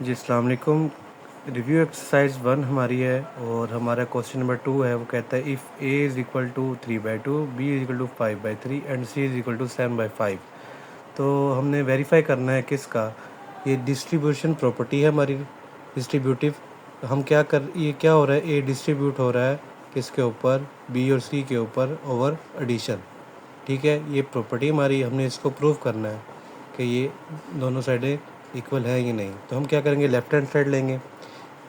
जी, अस्सलाम वालेकुम। Review exercise 1 हमारी है और हमारा क्वेश्चन नंबर 2 है। वो कहता है if A is equal to 3/2, B is equal to 5/3 and C is equal to 7/5। तो हमने वेरीफाई करना है किसका, ये डिस्ट्रीब्यूशन प्रॉपर्टी है हमारी डिस्ट्रीब्यूटिव। हम ये क्या हो रहा है, ए डिस्ट्रीब्यूट हो रहा है किसके ऊपर, बी और सी के ऊपर ओवर एडिशन। ठीक है, ये प्रॉपर्टी हमारी, हमने इसको प्रूव करना है कि ये दोनों साइडें इक्वल है या नहीं। तो हम क्या करेंगे, लेफ्ट हैंड साइड लेंगे,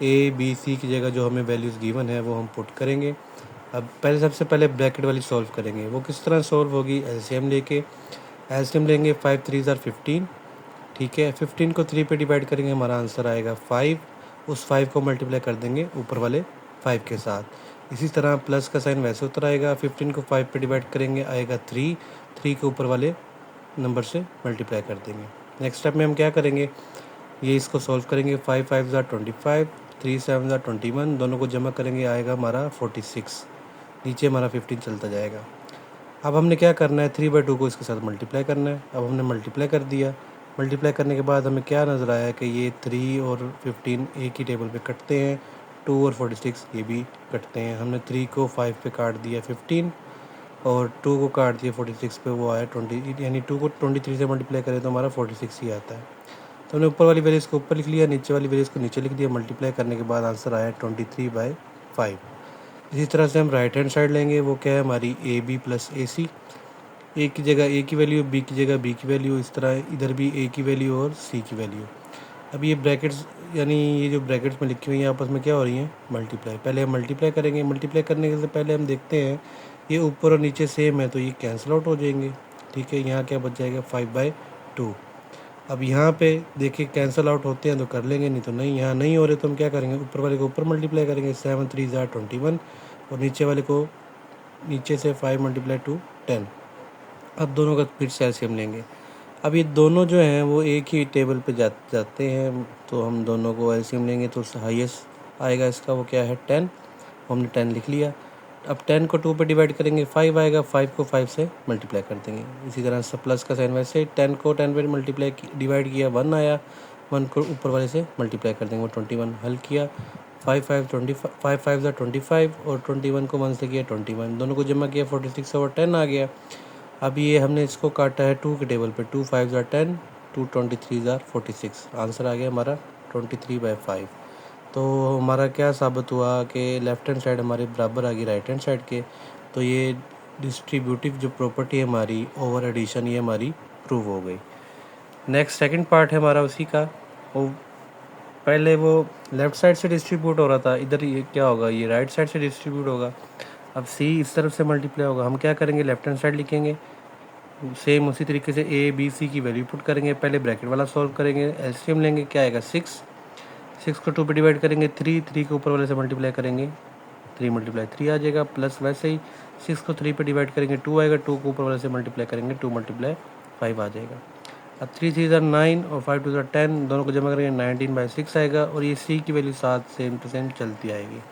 ए बी सी की जगह जो हमें वैल्यूज़ गिवन है वो हम पुट करेंगे। अब सबसे पहले ब्रैकेट वाली सॉल्व करेंगे। वो किस तरह सॉल्व होगी, एलसीएम लेंगे। 5 3 आर 15। ठीक है, 15 को 3 पे डिवाइड करेंगे, हमारा आंसर आएगा 5। उस 5 को मल्टीप्लाई कर देंगे ऊपर वाले 5 के साथ। इसी तरह प्लस का साइन वैसे उतर आएगा, 15 को 5 पे डिवाइड करेंगे, आएगा 3। 3 के ऊपर वाले नंबर से मल्टीप्लाई कर देंगे। नेक्स्ट स्टेप में हम क्या करेंगे, ये इसको सॉल्व करेंगे। 5 5 ज़ा 25, 3 7 ज़ा 21, दोनों को जमा करेंगे, आएगा हमारा 46। नीचे हमारा 15 चलता जाएगा। अब हमने क्या करना है, 3/2 को इसके साथ मल्टीप्लाई करना है। अब हमने मल्टीप्लाई कर दिया। मल्टीप्लाई करने के बाद हमें क्या नज़र आया कि ये 3 और 15 एक ही टेबल पे कटते हैं, 2 और 46 ये भी कटते हैं। हमने 3 को 5 पे काट दिया 15 और 2 को काट दिया 46 पे, वो आया 20, यानी 2 को 23 से मल्टीप्लाई करें तो हमारा 46 ही आता है। तो हमने ऊपर वाली वैल्यूज़ को ऊपर लिख लिया, नीचे वाली वैल्यूज़ को नीचे लिख दिया। मल्टीप्लाई करने के बाद आंसर आया 23/5। इसी तरह से हम राइट हैंड साइड लेंगे। वो क्या है हमारी, ए बी प्लस ए सी। ए की जगह ए की वैल्यू, बी की जगह बी की वैल्यू, इस तरह इधर भी ए की वैल्यू और सी की वैल्यू। अब ये ब्रैकेट्स, यानी ये जो ब्रैकेट्स में लिखी हुई हैं आपस में क्या हो रही हैं, मल्टीप्लाई। पहले हम मल्टीप्लाई करेंगे। मल्टीप्लाई करने से पहले हम देखते हैं ये ऊपर और नीचे सेम है तो ये कैंसिल आउट हो जाएंगे। ठीक है, यहाँ क्या बच जाएगा, 5/2। अब यहाँ पे देखिए कैंसिल आउट होते हैं तो कर लेंगे, नहीं तो नहीं। यहाँ नहीं हो रहे तो हम क्या करेंगे, ऊपर वाले को ऊपर मल्टीप्लाई करेंगे, 7 3 ज़ा 21, और नीचे वाले को नीचे से 5 × 2 10। अब दोनों का फिर से एलसीएम लेंगे। अब ये दोनों जो हैं वो एक ही टेबल पे जाते हैं, तो हम दोनों को एलसीएम लेंगे तो हाईएस्ट आएगा इसका, वो क्या है, 10। हमने 10 लिख लिया। अब 10 को 2 पे डिवाइड करेंगे, 5 आएगा, 5 को 5 से मल्टीप्लाई कर देंगे। इसी तरह से प्लस का साइन वैसे 10 को 10 पे मल्टीप्लाई डिवाइड किया, 1 आया, 1 को ऊपर वाले से मल्टीप्लाई कर देंगे, वो 21 हल किया। 5 5 25, 5 5 ज़ा 25 और 21 को 1 से किया 21, दोनों को जमा किया, 46 और 10 आ गया। अब ये हमने इसको काटा है 2 के टेबल पे, 2 5 ज़ा 10, 2 23 ज़ा 46, आंसर आ गया हमारा 23/5। तो हमारा क्या साबित हुआ कि लेफ़्ट हैंड साइड हमारे बराबर आ गई राइट हैंड साइड के। तो ये डिस्ट्रीब्यूटिव जो प्रॉपर्टी है हमारी, ओवर एडिशन, ये हमारी प्रूव हो गई। नेक्स्ट सेकंड पार्ट है हमारा उसी का। वो पहले वो लेफ़्ट साइड से डिस्ट्रीब्यूट हो रहा था, इधर ये क्या होगा, ये राइट साइड से डिस्ट्रीब्यूट होगा। अब सी इस तरफ से मल्टीप्लाई होगा। हम क्या करेंगे, लेफ्ट हैंड साइड लिखेंगे, सेम उसी तरीके से ए बी सी की वैल्यू पुट करेंगे। पहले ब्रैकेट वाला सॉल्व करेंगे, एलसीएम लेंगे, क्या आएगा 6। 6 को 2 पे डिवाइड करेंगे, 3 3 के ऊपर वाले से मल्टीप्लाई करेंगे, 3 × 3 आ जाएगा। प्लस वैसे ही 6 को 3 पे डिवाइड करेंगे, 2 आएगा, 2 को ऊपर वाले से मल्टीप्लाई करेंगे, 2 × 5 आ जाएगा। अब 3 3 ज़ा 9 और 5 2 ज़ा 10, दोनों को जमा करेंगे, 19/6 आएगा। और ये सी की वैल्यू 7 सेम टू सेम चलती आएगी।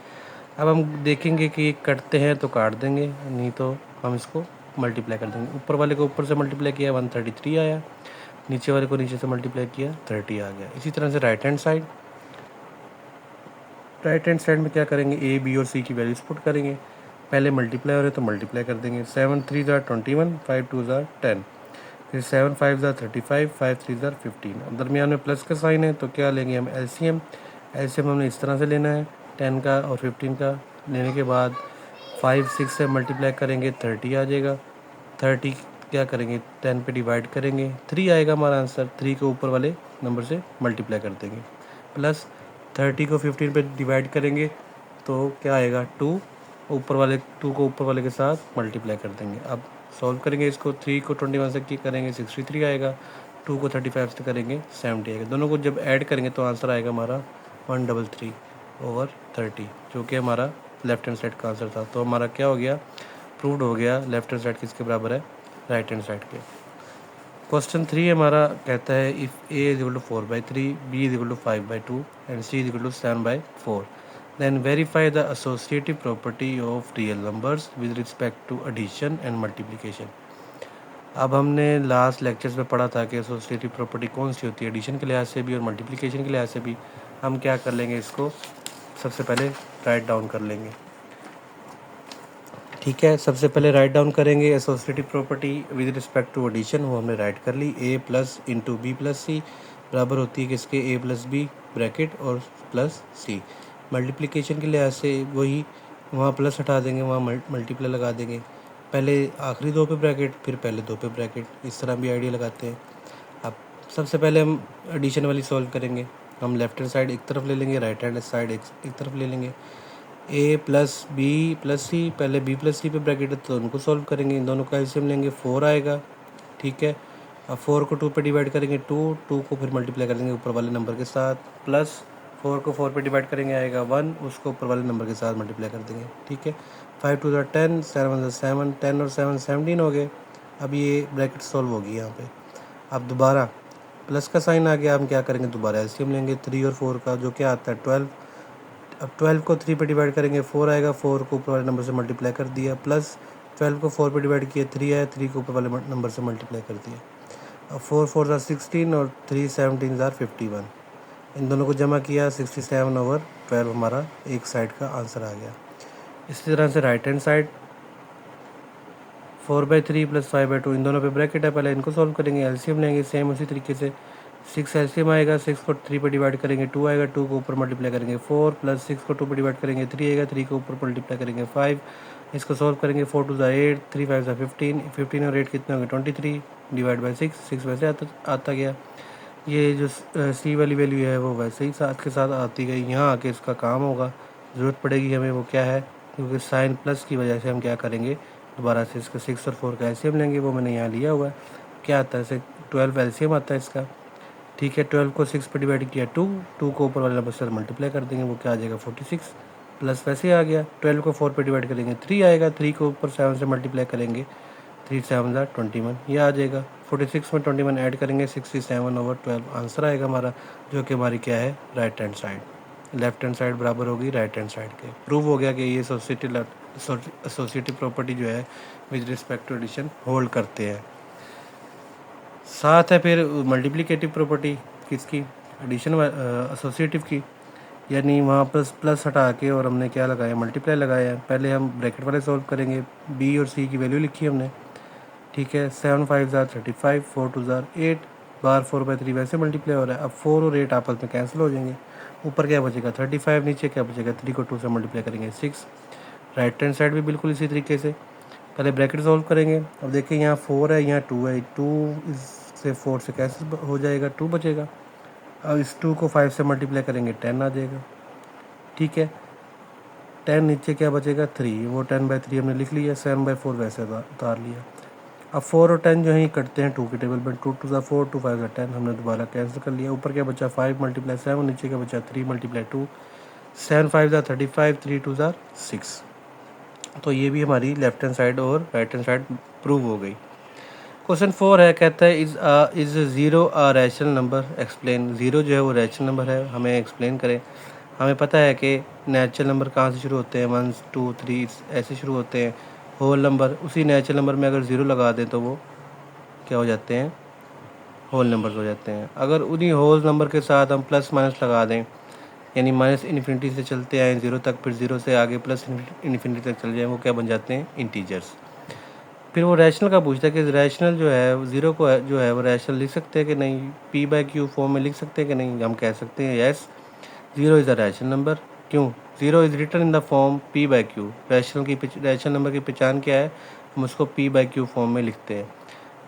अब हम देखेंगे कि ये कटते हैं तो काट देंगे, नहीं तो हम इसको मल्टीप्लाई कर देंगे। ऊपर वाले को ऊपर से मल्टीप्लाई किया, 133 आया, नीचे वाले को नीचे से मल्टीप्लाई किया, 30 आ गया। इसी तरह से राइट हैंड साइड में क्या करेंगे, ए बी और सी की वैल्यूज पुट करेंगे। पहले मल्टीप्लाई हो रहे तो मल्टीप्लाई कर देंगे, 7 3 ज़ा 21, 5 2 ज़ा 10, फिर 7 5 ज़ा 35, 5 3 ज़ा 15। अब दरमियान में प्लस का साइन है तो क्या लेंगे हम, एलसीएम। एलसीएम हमने इस तरह से लेना है, 10 का और 15 का लेने के बाद 5 6 से मल्टीप्लाई करेंगे, 30 आ जाएगा। 30 क्या करेंगे, 10 पे डिवाइड करेंगे, 3 आएगा हमारा आंसर। 3 को ऊपर वाले नंबर से मल्टीप्लाई कर देंगे, प्लस 30 को 15 पे डिवाइड करेंगे तो क्या आएगा, 2 ऊपर वाले, 2 को ऊपर वाले के साथ मल्टीप्लाई कर देंगे। अब सॉल्व करेंगे इसको, 3 को 21 से करेंगे, 63 आएगा, 2 को 35 से करेंगे, 70 आएगा। दोनों को जब ऐड करेंगे तो आंसर आएगा हमारा 133/30, जो कि हमारा लेफ्ट हैंड साइड का आंसर था। तो हमारा क्या हो गया, प्रूव्ड हो गया लेफ्ट हैंड साइड किसके बराबर है, राइट हैंड साइड के। क्वेश्चन 3 हमारा कहता है if A is equal to 4/3, B is equal to 5/2 and C is equal to 7/4, then verify the associative property of real numbers with respect to addition and multiplication। अब हमने last lectures में पढ़ा था कि associative property कौन सी होती है, addition के लिहाज से भी और मल्टीप्लिकेशन के लिहाज से भी। हम क्या कर लेंगे, इसको सबसे पहले राइट डाउन कर लेंगे। ठीक है, सबसे पहले राइट डाउन करेंगे associative property with respect to addition, वो हमने राइट कर ली। A plus into B plus C बराबर होती है किसके, ए प्लस बी ब्रैकेट और प्लस सी। मल्टीप्लिकेशन के लिहाज से वही, वहाँ प्लस हटा देंगे, वहाँ मल्टीप्लाई लगा देंगे। पहले आखिरी दो पे ब्रैकेट, फिर पहले दो पे ब्रैकेट, इस तरह भी आइडिया लगाते हैं। अब सबसे पहले हम एडिशन वाली सॉल्व करेंगे। हम लेफ्ट हैंड साइड एक तरफ ले लेंगे, राइट हैंड साइड एक तरफ ले लेंगे। ए प्लस बी प्लस सी, पहले बी प्लस सी पे ब्रैकेट है तो उनको सॉल्व करेंगे। इन दोनों का एलसीएम लेंगे, 4 आएगा। ठीक है, अब 4 को 2 पे डिवाइड करेंगे, 2 को फिर मल्टीप्लाई कर देंगे ऊपर वाले नंबर के साथ, प्लस 4 को 4 पे डिवाइड करेंगे आएगा 1, उसको ऊपर वाले नंबर के साथ मल्टीप्लाई कर देंगे। ठीक है, 5 2 10, 7 7, 10 और 7 17 हो गए। अब ये ब्रैकेट सॉल्व होगी यहाँ पे। अब दोबारा प्लस का साइन आ गया, हम क्या करेंगे, दोबारा एलसीएम लेंगे 3 और 4 का, जो क्या आता है 12। अब 12 को 3 पे डिवाइड करेंगे, 4 आएगा, 4 को ऊपर वाले नंबर से मल्टीप्लाई कर दिया, प्लस 12 को 4 पे डिवाइड किया, 3 आया, 3 को ऊपर वाले नंबर से मल्टीप्लाई कर दिया। अब 4 4 ज़ार 16 और 3 17 ज़ार 51। इन दोनों को जमा किया, 67/12 हमारा एक साइड का आंसर आ गया। इसी तरह से राइट हैंड साइड 4/3 प्लस 5/2, इन दोनों पे ब्रैकेट है, पहले इनको सॉल्व करेंगे, एलसीएम लेंगे सेम उसी तरीके से। 6 एलसीएम आएगा, 6 को 3 पे डिवाइड करेंगे 2 आएगा, 2 को ऊपर मल्टीप्लाई करेंगे 4, प्लस 6 को 2 पे डिवाइड करेंगे 3 आएगा, 3 को ऊपर मल्टीप्लाई करेंगे 5। इसको सॉल्व करेंगे, 4 2 8, 3 5 15, 15 और 8 कितने होंगे 23, डिवाइड बाई 6 वैसे आता गया। ये जो सी वाली वैल्यू है वो वैसे ही साथ के साथ आती गई। यहाँ आके इसका काम होगा, ज़रूरत पड़ेगी हमें, वो क्या है, क्योंकि साइन प्लस की वजह से हम क्या करेंगे, दोबारा से इसका 6 और 4 का एलसीएम लेंगे, वो मैंने यहाँ लिया हुआ है। क्या आता है, 12 एलसीएम आता है इसका। ठीक है, 12 को 6 पर डिवाइड किया 2 को ऊपर वाले नंबर से मल्टीप्लाई कर देंगे, वो क्या आ जाएगा 46, प्लस वैसे आ गया। 12 को 4 पर डिवाइड करेंगे 3 आएगा, 3 को ऊपर 7 से मल्टीप्लाई करेंगे, 3 7 ज़ार 21, ये आ जाएगा। 46 में 21 ऐड करेंगे, 67/12 आंसर आएगा हमारा, जो कि हमारी क्या है, right hand side. Left hand side बराबर होगी राइट हैंड साइड के। प्रूव हो गया कि ये एसोसिएटिव प्रॉपर्टी जो है with respect to addition hold करते हैं। साथ है फिर मल्टीप्लिकेटिव प्रॉपर्टी किसकी, एडिशन एसोसिएटिव की, यानी वहाँ प्लस हटा के और हमने क्या लगाया, मल्टीप्लाई लगाया। पहले हम ब्रैकेट वाले सॉल्व करेंगे, बी और सी की वैल्यू लिखी हमने। ठीक है, 7 5 ज़ार 35, 4 2 ज़ार 8, बार 4/3 वैसे मल्टीप्लाई हो रहा है। अब 4 और 8 आपस में कैंसिल हो जाएंगे, ऊपर क्या बचेगा 35, नीचे क्या बचेगा, 3 को 2 से मल्टीप्लाई करेंगे 6। राइट हैंड साइड भी बिल्कुल इसी तरीके से, पहले ब्रैकेट सॉल्व करेंगे। अब देखिए यहाँ 4 है, यहाँ 2 है, 2 इससे 4 से कैंसिल हो जाएगा, 2 बचेगा। अब इस 2 को 5 से मल्टीप्लाई करेंगे 10 आ जाएगा। ठीक है, 10 नीचे क्या बचेगा 3, वो 10/3 हमने लिख लिया, 7/4 वैसे उतार लिया। अब 4 और 10 जो है करते हैं 2 की टेबल में, 2 2 ज़ार 4, 2 5 ज़ार 10, हमने दोबारा कैंसिल कर लिया। ऊपर क्या बचा 5 × 7, नीचे क्या बचा 3 × 2, 7 5 ज़ार 35, 3 2 ज़ार 6। तो ये भी हमारी लेफ्ट हैंड साइड और राइट हैंड साइड प्रूव हो गई। क्वेश्चन 4 है, कहता है is 0 a rational number, explain. 0 जो है वो रैशनल नंबर है, हमें एक्सप्लेन करें। हमें पता है कि नेचुरल नंबर कहाँ से शुरू होते हैं, 1 2 3 ऐसे शुरू होते हैं। होल नंबर, उसी नेचुरल नंबर में अगर 0 लगा दें तो वो क्या हो जाते हैं, होल नंबर्स हो जाते हैं। अगर उन्हीं होल नंबर के साथ हम प्लस माइनस लगा दें, यानी माइनस इन्फिनिटी से चलते आए 0 तक, फिर 0 से आगे प्लस इन्फिनिटी तक चल जाए, वो क्या बन जाते हैं, इंटीजर्स। फिर वो रैशनल का पूछता है कि रैशनल जो है 0 को जो है वो रैशनल लिख सकते हैं कि नहीं, p/q फॉर्म में लिख सकते हैं कि नहीं। हम कह सकते हैं yes, 0 is a rational number. क्यों, 0 is written in the form p/q। Rational number की पहचान क्या है, हम उसको p/q फॉर्म में लिखते हैं।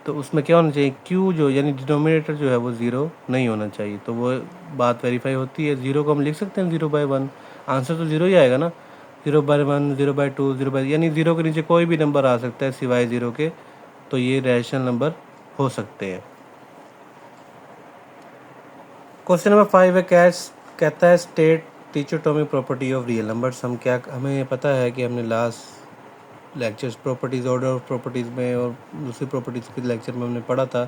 तो उसमें क्या होना चाहिए, q जो यानी डिनोमिनेटर जो है वो 0 नहीं होना चाहिए, तो वो बात वेरीफाई होती है। 0 को हम लिख सकते हैं 0/1, आंसर तो 0 ही आएगा ना। 0/1, 0/2, 0 यानी 0 के नीचे कोई भी नंबर आ सकता है सिवाय 0 के, तो ये रैशनल नंबर हो सकते हैं। क्वेश्चन नंबर 5 है, कहता है state trichotomic property of real numbers. हमें पता है कि हमने last lectures properties, order of properties में और दूसरी प्रॉपर्टीज़ के लेक्चर में हमने पढ़ा था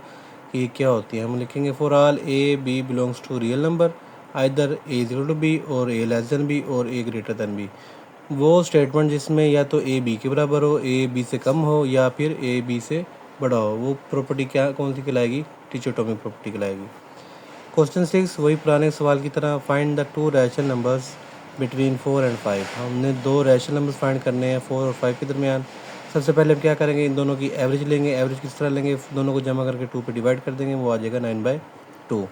कि ये क्या होती है। हम लिखेंगे for all A B belongs to real number, either A equal to B और ए लेस देन बी और ए ग्रेटर देन बी। वो स्टेटमेंट जिसमें या तो ए बी के बराबर हो, ए बी से कम हो, या फिर ए बी से बड़ा हो, वो प्रॉपर्टी क्या कौन सी कहलाएगी? टीचोटोमिक प्रॉपर्टी कहलाएगी। क्वेश्चन 6 वही पुराने सवाल की तरह, find the two rational numbers between 4 and 5। हमने दो रैशनल नंबर्स फाइंड करने हैं 4 और 5 के दरमियान। सबसे पहले हम क्या करेंगे, इन दोनों की एवरेज लेंगे। एवरेज किस तरह लेंगे, दोनों को जमा करके 2 पे डिवाइड कर देंगे, वो आ जाएगा 9/2।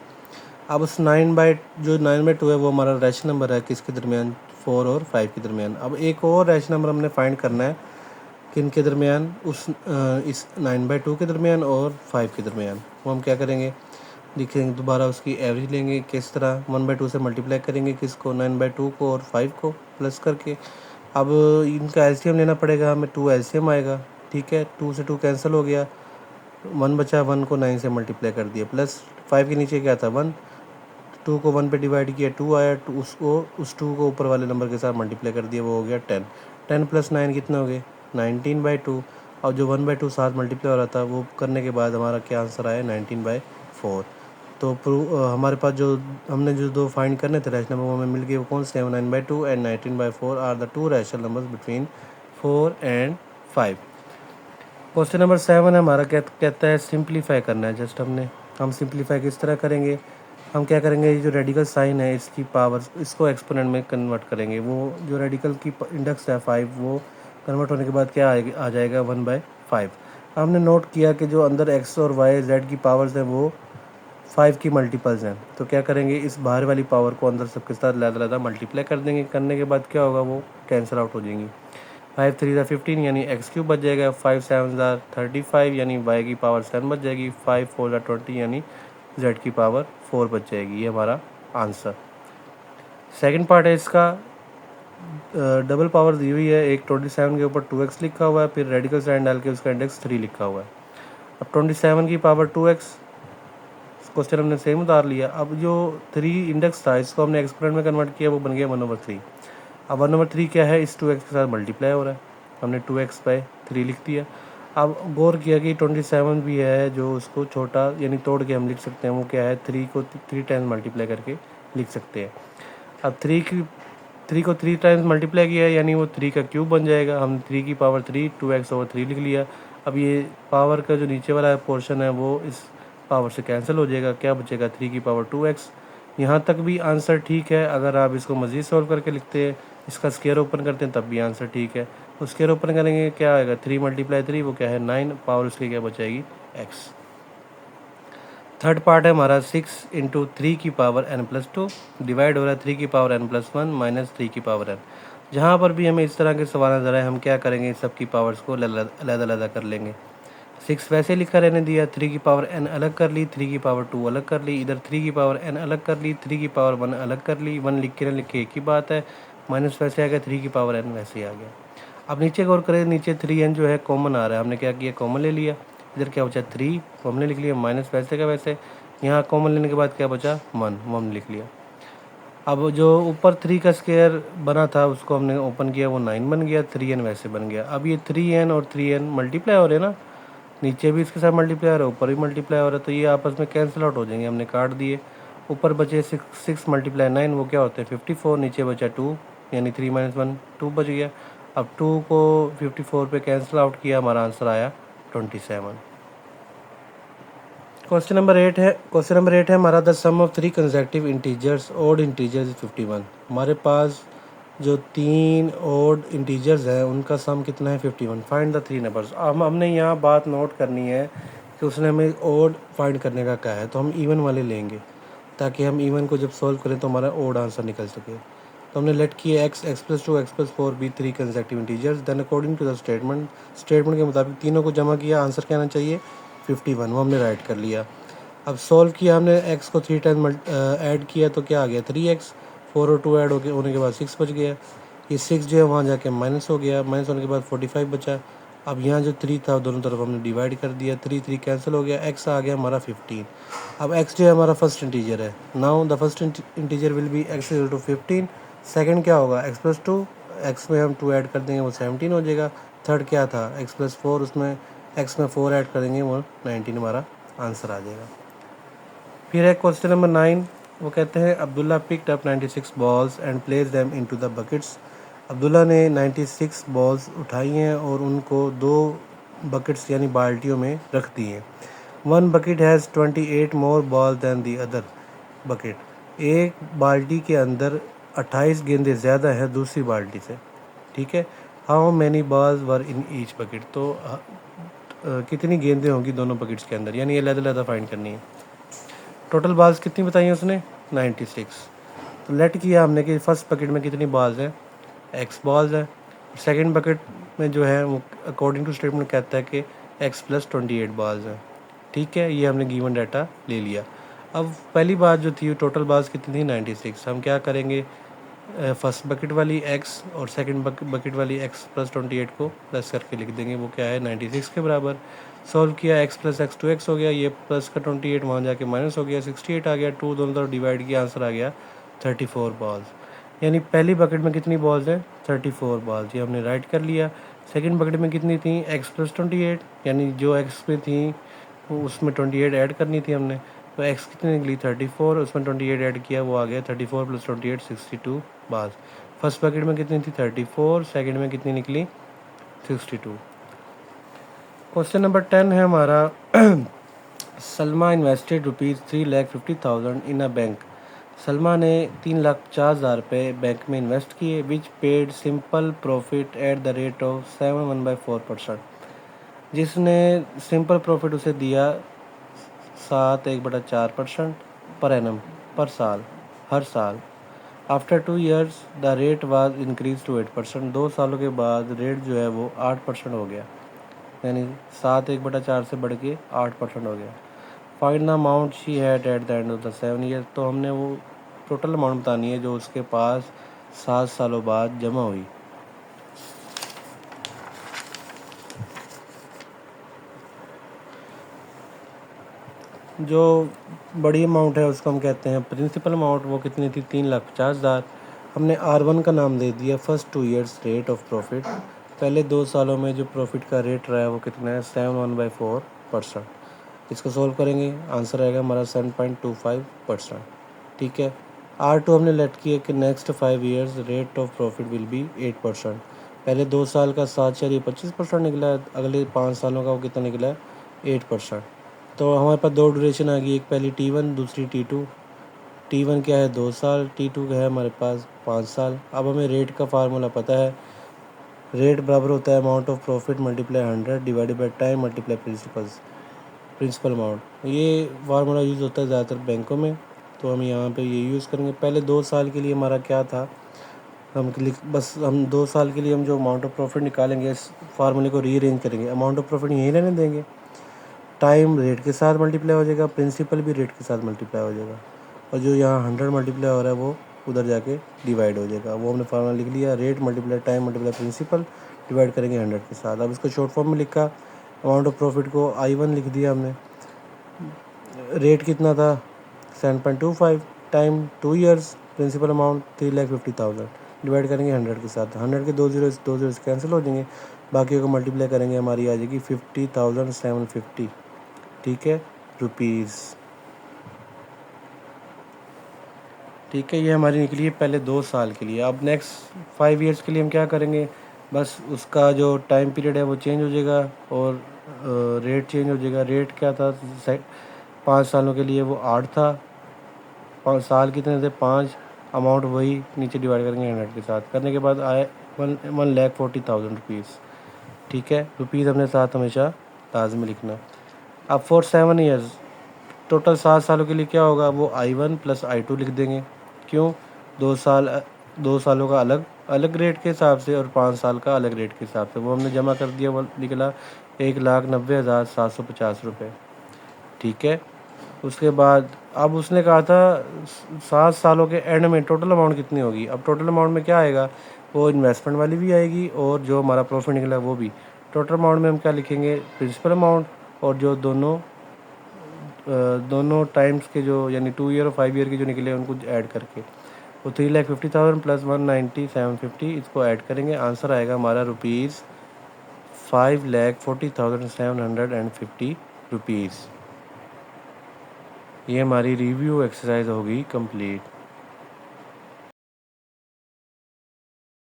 अब उस 9/2 है वो हमारा रैशनल नंबर है किसके दरमियान, 4 और 5 के दरमियान। अब एक और रैशनल नंबर हमने फाइंड करना है किन के दरमियान, इस 9/2 के दरमियान और 5 के दरमियान। वो हम क्या करेंगे, लिखेंगे दोबारा, उसकी एवरेज लेंगे। किस तरह, 1/2 से मल्टीप्लाई करेंगे किसको, 9/2 को और 5 को प्लस करके। अब इनका एलसीएम लेना पड़ेगा हमें, 2 एलसीएम आएगा। ठीक है, 2 से 2 कैंसिल हो गया, 1 बचा, 1 को 9 से मल्टीप्लाई कर दिया, प्लस 5 के नीचे क्या था 1, 2 को 1 पे डिवाइड किया 2 आया, उस 2 को ऊपर वाले नंबर के साथ मल्टीप्लाई कर दिया, वो हो गया 10। 10 + 9 कितने हो गए, 19/2। और जो 1/2 साथ मल्टीप्लाई हो रहा था वो करने के बाद हमारा क्या आंसर आया, 19/4। तो हमारे पास जो हमने जो दो फाइंड करने थे रैशनल नंबर वो हमें मिल गए, वो कौन से हैं, 9/2 and 19/4 are the two rational numbers between 4 and 5। Question number 7 है हमारा, कहता है सिंप्लीफाई करना है। जस्ट हम सिंप्लीफाई किस तरह करेंगे, हम क्या करेंगे, ये जो रेडिकल साइन है इसकी पावर, इसको एक्सपोनेंट में कन्वर्ट करेंगे। वो जो रेडिकल की इंडेक्स है 5, वो कन्वर्ट होने के बाद क्या आ जाएगा 1/5। हमने नोट किया कि जो अंदर एक्स और वाई जेड की पावर्स हैं वो 5 की मल्टीपल्स हैं। तो क्या करेंगे, इस बाहर वाली पावर को अंदर सबके साथ लहदा मल्टीप्लाई कर देंगे। करने के बाद क्या होगा, वो कैंसिल आउट हो जाएंगी। 5 3 15 यानी एक्स क्यूब बच जाएगा, 5 7 35 यानी वाई की पावर 7 बच जाएगी, 5 4 20 यानी जेड की पावर 4 बच जाएगी। ये हमारा आंसर। सेकंड पार्ट है इसका, डबल पावर दी हुई है, एक 27 के ऊपर 2x लिखा हुआ है, फिर रेडिकल साइन डाल के उसका इंडेक्स 3 लिखा हुआ है। अब 27 की पावर 2x क्वेश्चन हमने सेम उतार लिया। अब जो 3 इंडेक्स था इसको हमने एक्सपोनेंट में कन्वर्ट किया, वो बन गया 1/3। अब 1/3 क्या है, इस 2x के साथ मल्टीप्लाई हो रहा है, हमने 2x/3 लिख दिया। अब गौर किया कि 27 भी है जो उसको छोटा यानी तोड़ के हम लिख सकते हैं, वो क्या है, 3 को 3 टाइम्स मल्टीप्लाई करके लिख सकते हैं। अब 3 को 3 टाइम्स मल्टीप्लाई किया यानी वो 3 का क्यूब बन जाएगा। हम 3 की पावर 3 2x/3 लिख लिया। अब ये पावर का जो नीचे वाला पोर्शन है वो इस पावर से कैंसिल हो जाएगा, क्या बचेगा 3 की पावर 2x। यहाँ तक भी आंसर ठीक है। अगर आप इसको मज़ीद सॉल्व करके लिखते हैं, इसका स्क्वायर ओपन करते हैं, तब भी आंसर ठीक है। तो स्क्वायर ओपन करेंगे क्या आएगा, 3 × 3 वो क्या है 9, पावर उसकी क्या बचाएगी x। थर्ड पार्ट है हमारा 6 × 3 की पावर n+2 डिवाइड हो रहा है 3 की पावर n+1 माइनस 3 की पावर n। जहाँ पर भी हमें इस तरह के सवाल नजर आए, हम क्या करेंगे, सब की पावर्स को अलग कर लेंगे। 6 वैसे लिखा रहने दिया, 3 की पावर n अलग कर ली, 3 की पावर 2 अलग कर ली, इधर 3 की पावर n अलग कर ली, 3 की पावर 1 अलग कर ली। 1 लिख के न लिख के एक ही बात है, माइनस वैसे आ गया, 3 की पावर n वैसे ही आ गया। अब नीचे गौर करें, नीचे 3n जो है कॉमन आ रहा है, हमने क्या किया, कॉमन ले लिया। इधर क्या बचा 3, वो हमने लिख लिया, माइनस वैसे का वैसे। यहाँ कॉमन लेने के बाद क्या बचा 1, वो हमने लिख लिया। अब जो ऊपर 3 का स्क्वायर बना था उसको हमने ओपन किया, वो 9 बन गया, 3n वैसे बन गया। अब ये 3n और 3n मल्टीप्लाई हो रहे हैं ना, नीचे भी इसके साथ मल्टीप्लाई हो रहा है, ऊपर भी मल्टीप्लाई हो रहा है, तो ये आपस में कैंसिल आउट हो जाएंगे। हमने काट दिए, ऊपर बचे 6 × 9 वो क्या होते हैं 54, नीचे बचा 2 यानी 3 - 1 2 बच गया। अब 2 को 54 पे कैंसिल आउट किया, हमारा आंसर आया 27। क्वेश्चन नंबर 8 है हमारा, the sum of 3 consecutive integers odd integers 51। हमारे पास जो 3 ओड इंटीजर्स हैं उनका सम कितना है 51। Find the 3 numbers. अब हमने यहाँ बात नोट करनी है कि उसने हमें ओड फाइंड करने का कहा है, तो हम इवन वाले लेंगे ताकि हम इवन को जब सॉल्व करें तो हमारा ओड आंसर निकल सके। तो हमने लेट किया x+2 x+4 be 3 consecutive integers, then according to the statement के मुताबिक तीनों को जमा किया, आंसर क्या आना चाहिए 51, वो हमने राइट कर लिया। अब सॉल्व किया हमने, x को 3 टाइम्स ऐड किया तो क्या आ गया 3x, 4 और 2 ऐड होने के बाद 6 बच गया। ये 6 जो है वहाँ जाके माइनस हो गया, माइनस होने के बाद 45 बचा। अब यहाँ जो 3 था दोनों तरफ हमने डिवाइड कर दिया, 3 कैंसिल हो गया, x आ गया हमारा 15। अब x जो है हमारा फर्स्ट इंटीजर है। Now the first integer will be x = 15। Second क्या होगा x+2, x में हम 2 ऐड कर देंगे वो 17 हो जाएगा। थर्ड क्या था x+4, उसमें x में 4 ऐड करेंगे वो 19 हमारा आंसर आ जाएगा। फिर है क्वेश्चन नंबर 9, वो कहते हैं Abdullah picked up 96 balls and place them into the buckets. Abdullah ने 96 बॉल्स उठाई हैं और उनको 2 बकेट्स यानी बाल्टियों में रख दिए। One bucket has 28 more ball than the other bucket, एक बाल्टी के अंदर 28 गेंदें ज़्यादा हैं दूसरी बाल्टी से, ठीक है। How many balls were in each bucket, तो कितनी गेंदें होंगी दोनों बकेट्स के अंदर, यानी ये अलग-अलग फाइंड करनी है। टोटल बॉल्स कितनी बताई हैं उसने, 96। तो लेट किया हमने कि फर्स्ट बकेट में कितनी बॉल्स हैं, एक्स बॉल्स हैं। सेकंड बकेट में जो है वो अकॉर्डिंग टू स्टेटमेंट कहता है कि एक्स प्लस 28 बॉल्स हैं, ठीक है। ये हमने गिवन डाटा ले लिया। अब पहली बात जो थी टोटल बॉल्स कितनी थी, 96। हम क्या करेंगे, फर्स्ट बकेट वाली एक्स और सेकंड बकेट वाली एक्स प्लस 28 को प्लस करके लिख देंगे, वो क्या है 96 के बराबर। सॉल्व किया, एक्स प्लस एक्स 2x हो गया, ये प्लस का 28 वहाँ जाके माइनस हो गया, 68 आ गया, 2 दोनों तरफ डिवाइड किया, आंसर आ गया 34 बॉल्स। यानी पहली बकेट में कितनी बॉल्स हैं, 34 बॉल्स, ये हमने राइट कर लिया। सेकंड बकेट में कितनी थी, एक्स प्लस 28, यानी जो एक्स पे थी उसमें 28 ऐड करनी थी हमने, तो एक्स कितनी निकली 34, उसमें 28 ऐड किया, वो आ गया 34 प्लस 28 62 बॉल्स। फर्स्ट बकेट में कितनी थी 34, सेकंड में कितनी निकली 62। क्वेश्चन नंबर 10 है हमारा Salma invested ₹3,50,000 in a bank. Salma ने 3,50,000 रुपये बैंक में इन्वेस्ट किए, which paid simple profit at the rate of 7.1/4%। जिसने सिंपल प्रॉफिट उसे दिया 7.1/4% पर एनम, पर साल, हर साल। After 2 years the rate was increase to 8%। 2 सालों के बाद रेट जो है वो 8% हो गया, यानी 7/1/4 से बढ़ के 8% हो गया। Find the amount she had at the end of the 7 year, तो हमने वो टोटल अमाउंट बतानी है जो उसके पास 7 सालों बाद जमा हुई। जो बड़ी अमाउंट है उसको हम कहते हैं प्रिंसिपल अमाउंट, वो कितनी थी 3,50,000। हमने R1 का नाम दे दिया, first 2 years rate of profit, पहले 2 सालों में जो प्रॉफिट का रेट रहा है वो कितना है 7.1/4%। इसको सोल्व करेंगे, आंसर आएगा हमारा 7.25%, ठीक है। R2 हमने लेट किया कि next 5 years rate of profit will be 8%। पहले 2 साल का 7.25% निकला है, अगले 5 सालों का वो कितना निकला है 8%। तो हमारे पास 2 ड्यूरेशन आ गई, एक पहली T1 दूसरी T2। T1 क्या है 2 साल, T2 का है हमारे पास 5 साल। अब हमें रेट का फार्मूला पता है, रेट बराबर होता है amount of profit multiply 100 divided by time multiply principal amount. ये फार्मूला यूज़ होता है ज़्यादातर बैंकों में, तो हम यहाँ पे ये यूज़ करेंगे। पहले 2 साल के लिए हमारा क्या था, हम 2 साल के लिए हम जो अमाउंट ऑफ प्रॉफिट निकालेंगे इस फार्मूले को रीअरेंज करेंगे, अमाउंट ऑफ प्रॉफिट यहीं रहने देंगे, टाइम रेट के साथ मल्टीप्लाई हो जाएगा, प्रिंसिपल भी रेट के साथ मल्टीप्लाई हो जाएगा, और जो यहाँ 100 मल्टीप्लाई हो रहा है वो उधर जाके डिवाइड हो जाएगा। वो हमने फार्मूला लिख लिया, rate multiply time multiply principal, divide करेंगे 100 के साथ। अब इसको शॉर्ट फॉर्म में लिखा, अमाउंट ऑफ प्रॉफिट को I1 लिख दिया हमने, रेट कितना था 7.25, time 2 years, principal amount 3,50,000, divide करेंगे 100 के साथ। 100 के 2 जीरोस कैंसिल हो जाएंगे, बाकी को मल्टीप्लाई करेंगे, हमारी आ जाएगी 50,750, ठीक है, रुपीज़, ठीक है। ये हमारी निकली है पहले 2 साल के लिए। अब नेक्स्ट 5 ईयर्स के लिए हम क्या करेंगे, बस उसका जो टाइम पीरियड है वो चेंज हो जाएगा और रेट चेंज हो जाएगा। रेट क्या था 5 सालों के लिए वो 8 था, 5 साल कितने थे 5, अमाउंट वही नीचे डिवाइड करेंगे 100 के साथ, करने के बाद आए 1,40,000 रुपीज़, ठीक है। रुपीज़ अपने साथ हमेशा लाजमी लिखना। अब फॉर 7 ईयर्स, टोटल 7 सालों के लिए क्या होगा, वो I1 प्लस I2 लिख देंगे। क्यों, 2 सालों का अलग अलग रेट के हिसाब से और 5 साल का अलग रेट के हिसाब से, वो हमने जमा कर दिया, वो निकला 1,90,750 रुपये, ठीक है। उसके बाद अब उसने कहा था 7 सालों के एंड में टोटल अमाउंट कितनी होगी। अब टोटल अमाउंट में क्या आएगा, वो इन्वेस्टमेंट वाली भी आएगी और जो हमारा प्रॉफिट निकला वो भी। टोटल अमाउंट में हम क्या लिखेंगे, प्रिंसिपल अमाउंट, और जो दोनों टाइम्स के जो यानी 2 ईयर और 5 ईयर के जो निकले उनको ऐड करके, वो 3,50,000 प्लस 1,90,750, इसको ऐड करेंगे, आंसर आएगा हमारा ₹5,40,750 रुपीज़। ये हमारी रिव्यू एक्सरसाइज होगी कंप्लीट।